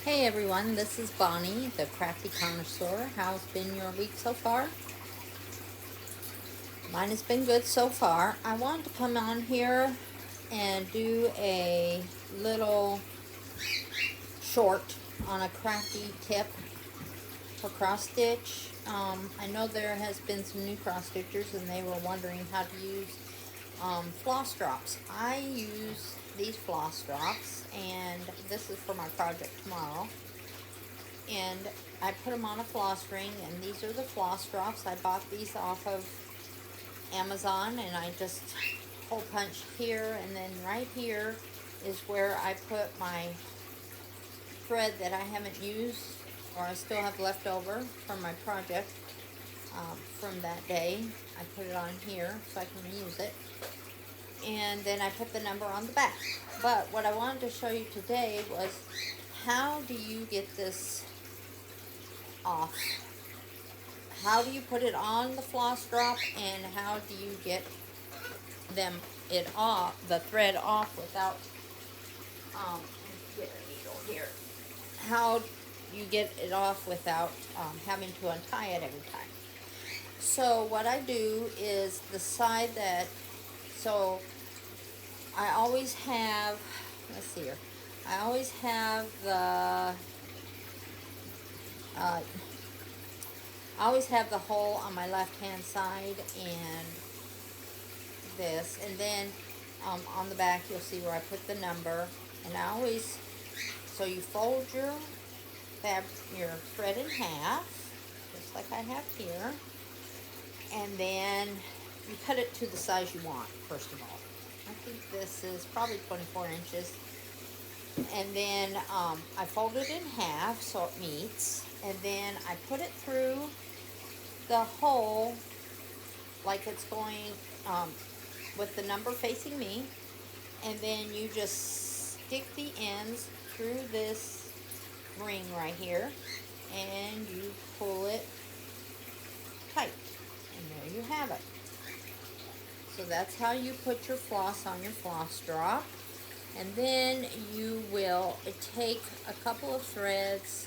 Hey everyone, this is Bonnie, the Crafty Connoisseur. How's been your week so far? Mine has been good so far. I wanted to come on here and do a little short on a crafty tip for cross stitch. I know there has been some new cross stitchers and they were wondering how to use floss drops. I use these floss drops, and this is for my project tomorrow. And I put them on a floss ring, and these are the floss drops. I bought these off of Amazon, and I just hole punched here, and then right here is where I put my thread that I haven't used, or I still have left over from my project from that day. I put it on here so I can reuse it, and then I put the number on the back. But what I wanted to show you today was, how do you get this off? How do you put it on the floss drop, and how do you get the thread off without get a needle here. How you get it off without having to untie it every time. So what I do is the side that, so I always have, let's see here, I always have the hole on my left hand side, and this, and then on the back you'll see where I put the number. And I always, so you fold your thread in half, just like I have here, and then you cut it to the size you want. First of all, I think this is probably 24 inches, and then I fold it in half so it meets, and then I put it through the hole like it's going with the number facing me, and then you just stick the ends through this ring right here, and you pull it tight, and there you have it. So that's how you put your floss on your floss drop. And then you will take a couple of threads.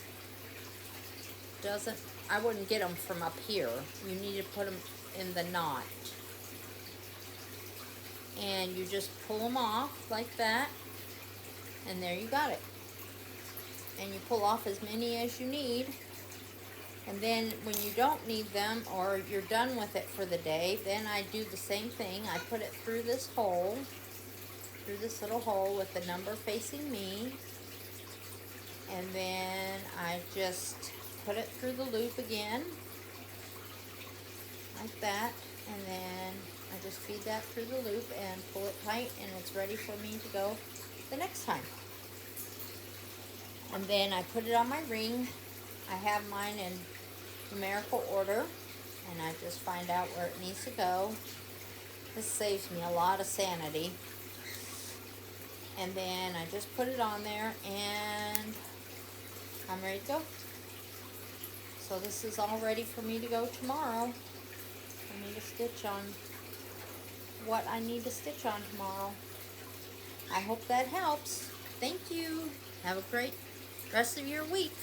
I wouldn't get them from up here. You need to put them in the knot. And you just pull them off like that, and there you got it. And you pull off as many as you need. And then when you don't need them, or you're done with it for the day, then I do the same thing. I put it through this hole, through this little hole with the number facing me, and then I just put it through the loop again, like that, and then I just feed that through the loop and pull it tight, and it's ready for me to go the next time. And then I put it on my ring. I have mine in numerical order, and I just find out where it needs to go. This saves me a lot of sanity. And then I just put it on there, and I'm ready to go. So this is all ready for me to go tomorrow. For me to stitch on what I need to stitch on tomorrow. I hope that helps. Thank you. Have a great rest of your week.